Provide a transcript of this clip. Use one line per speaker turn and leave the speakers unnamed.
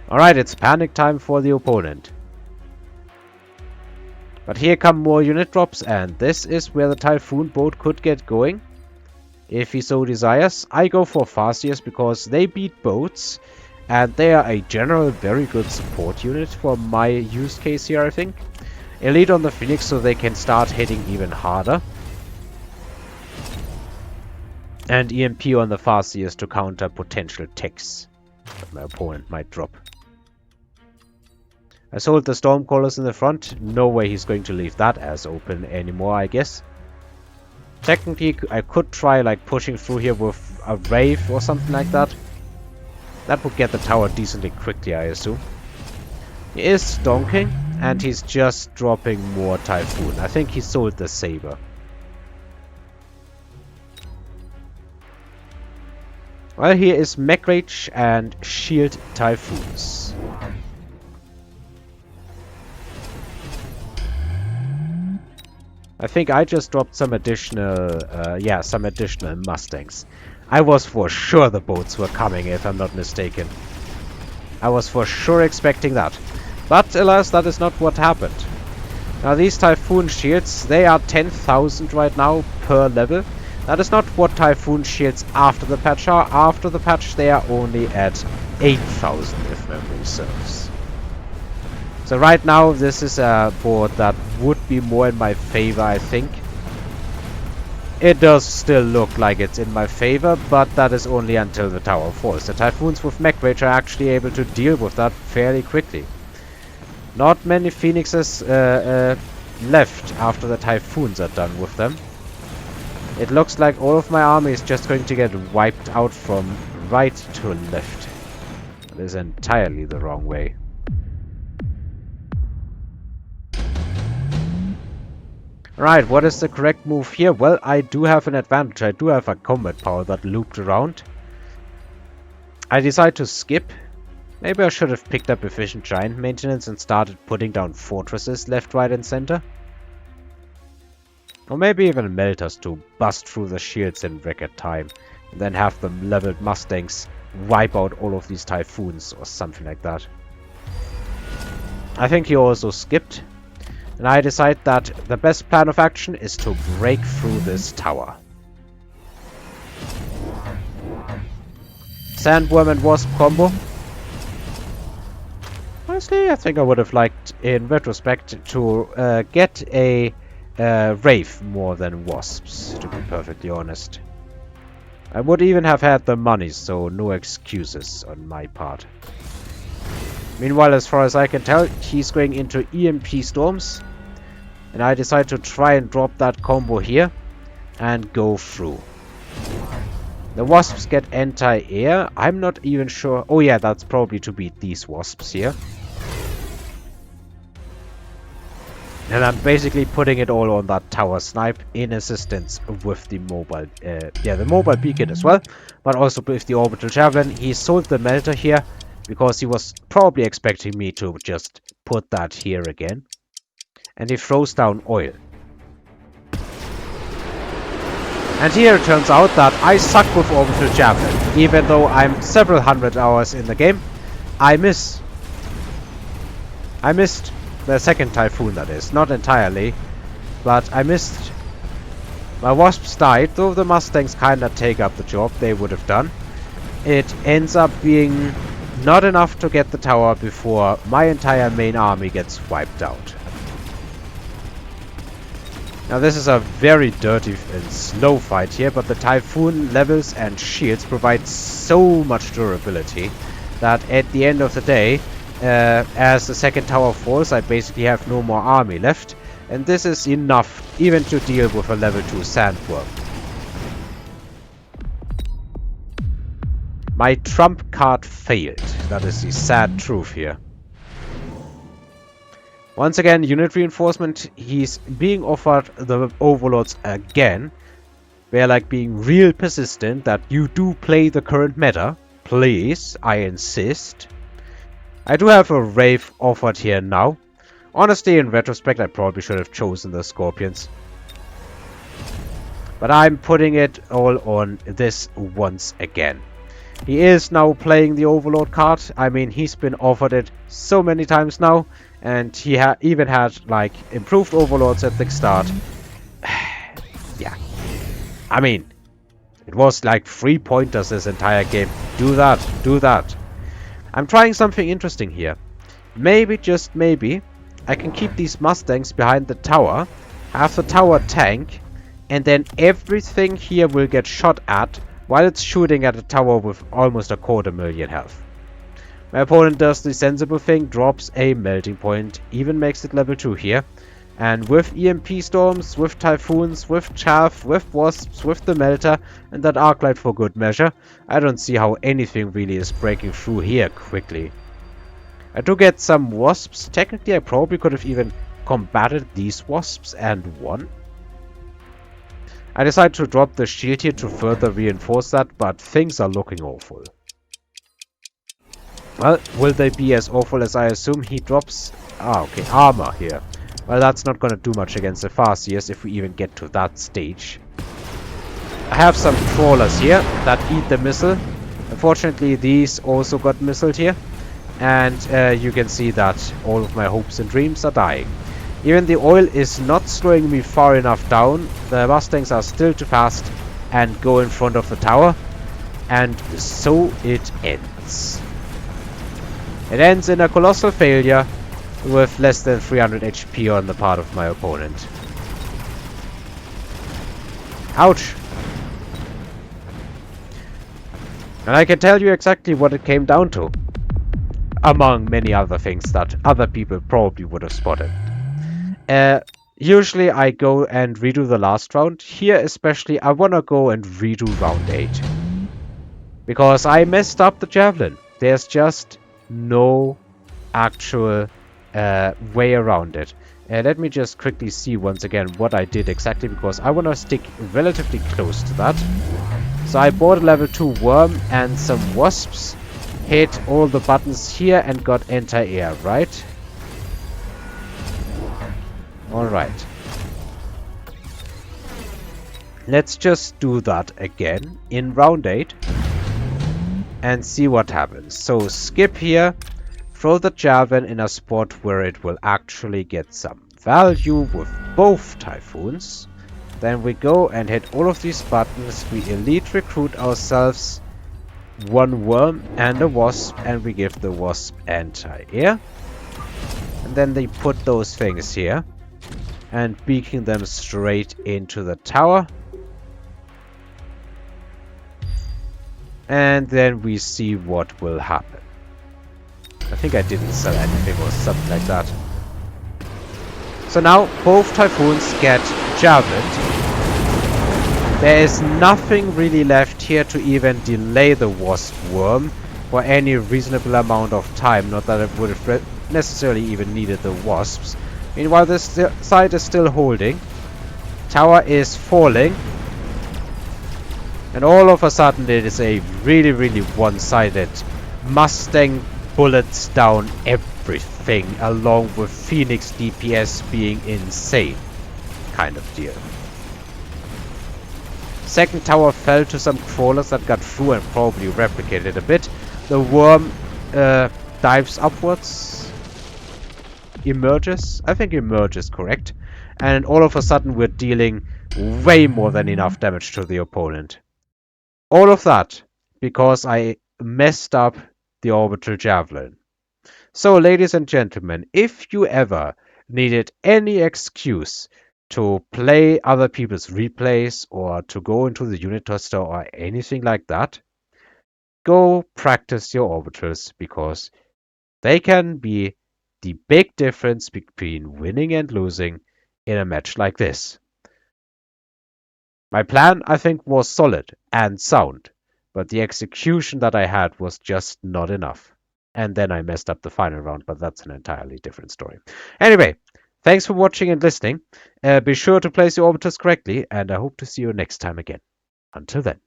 Alright, it's panic time for the opponent. But here come more unit drops, and this is where the Typhoon boat could get going, if he so desires. I go for Farseers because they beat boats, and they are a general very good support unit for my use case here, I think. Elite on the Phoenix so they can start hitting even harder. And EMP on the Farseers to counter potential techs that my opponent might drop. I sold the Stormcallers in the front. No way he's going to leave that as open anymore, I guess. Technically, I could try like pushing through here with a Wave or something like that. That would get the tower decently quickly, I assume. He is stonking, and he's just dropping more Typhoon. I think he sold the Saber. Well, here is Mech Rage and Shield Typhoons. I think I just dropped some additional, some additional Mustangs. I was for sure the boats were coming, if I'm not mistaken. I was for sure expecting that. But alas, that is not what happened. Now these Typhoon shields, they are 10,000 right now per level. That is not what Typhoon shields after the patch are. After the patch they are only at 8,000 if memory serves. So right now this is a board that would be more in my favor, I think. It does still look like it's in my favor, but that is only until the tower falls. The Typhoons with Mech Rage are actually able to deal with that fairly quickly. Not many Phoenixes left after the Typhoons are done with them. It looks like all of my army is just going to get wiped out from right to left. That is entirely the wrong way. Right, what is the correct move here? Well, I do have an advantage. I do have a combat power that looped around. I decide to skip. Maybe I should have picked up efficient giant maintenance and started putting down fortresses left, right and center. Or maybe even melters to bust through the shields in record time. And then have the leveled Mustangs wipe out all of these Typhoons or something like that. I think he also skipped. And I decide that the best plan of action is to break through this tower. Sandworm and Wasp combo. Honestly, I think I would have liked, in retrospect, to get a Wraith more than Wasps, to be perfectly honest. I would even have had the money, so no excuses on my part. Meanwhile, as far as I can tell, he's going into EMP Storms. And I decide to try and drop that combo here and go through. The Wasps get anti-air. I'm not even sure. Oh yeah, that's probably to beat these Wasps here. And I'm basically putting it all on that tower snipe in assistance with the mobile, the mobile beacon as well. But also with the orbital javelin. He sold the melter here because he was probably expecting me to just put that here again. And he throws down oil. And here it turns out that I suck with orbital javelin. Even though I'm several hundred hours in the game, I miss. I missed the second Typhoon, that is. Not entirely, but I missed. My Wasps died, though the Mustangs kinda take up the job they would have done. It ends up being not enough to get the tower before my entire main army gets wiped out. Now this is a very dirty and slow fight here, but the Typhoon levels and shields provide so much durability that at the end of the day, as the second tower falls, I basically have no more army left, and this is enough even to deal with a level 2 Sandworm. My trump card failed. That is the sad truth here. Once again, unit reinforcement, he's being offered the overlords again. They're like being real persistent that you do play the current meta. Please, I insist. I do have a Wraith offered here now. Honestly, in retrospect, I probably should have chosen the Scorpions. But I'm putting it all on this once again. He is now playing the Overlord card. I mean, he's been offered it so many times now, and he even had like improved Overlords at the start. Yeah, I mean, it was like 3 pointers this entire game. Do that, do that. I'm trying something interesting here. Maybe, just maybe, I can keep these Mustangs behind the tower, have the tower tank, and then everything here will get shot at while it's shooting at a tower with almost 250,000 health. My opponent does the sensible thing, drops a melting point, even makes it level 2 here. And with EMP storms, with typhoons, with chaff, with wasps, with the melter, and that arclight for good measure, I don't see how anything really is breaking through here quickly. I do get some wasps. Technically, I probably could have even combated these wasps and won. I decided to drop the shield here to further reinforce that, but things are looking awful. Well, will they be as awful as I assume? He drops... okay, armor here. Well, that's not gonna do much against the Farseers if we even get to that stage. I have some crawlers here that eat the missile. Unfortunately, these also got missiled here. And you can see that all of my hopes and dreams are dying. Even the oil is not slowing me far enough down. The Mustangs are still too fast and go in front of the tower. And so it ends. It ends in a colossal failure with less than 300 HP on the part of my opponent. Ouch! And I can tell you exactly what it came down to. Among many other things that other people probably would have spotted. Usually I go and redo the last round. Here especially I want to go and redo round 8. Because I messed up the javelin. There's just no actual way around it. Let me just quickly see once again what I did exactly, because I want to stick relatively close to that. So I bought a level 2 worm and some wasps. Hit all the buttons here and got anti-air, right? Alright. Let's just do that again in round 8 and see what happens. So skip here, throw the javelin in a spot where it will actually get some value with both typhoons. Then we go and hit all of these buttons. We elite recruit ourselves one worm and a wasp, and we give the wasp anti-air. And then they put those things here and beacon them straight into the tower. And then we see what will happen. I think I didn't sell anything or something like that. So now both typhoons get javelined. There is nothing really left here to even delay the wasp worm for any reasonable amount of time. Not that it would have necessarily even needed the wasps. Meanwhile, this side is still holding. Tower is falling. And all of a sudden it is a really, really one-sided Mustang bullets down everything, along with Phoenix DPS being insane kind of deal. Second tower fell to some crawlers that got through and probably replicated a bit. The worm dives upwards. Emerges? I think emerges, correct. And all of a sudden we're dealing way more than enough damage to the opponent. All of that because I messed up the orbital javelin. So, ladies and gentlemen, if you ever needed any excuse to play other people's replays or to go into the unit tester or anything like that, go practice your orbitals, because they can be the big difference between winning and losing in a match like this. My plan, I think, was solid and sound, but the execution that I had was just not enough. And then I messed up the final round, but that's an entirely different story. Anyway, thanks for watching and listening. Be sure to place your orbitals correctly, and I hope to see you next time again. Until then.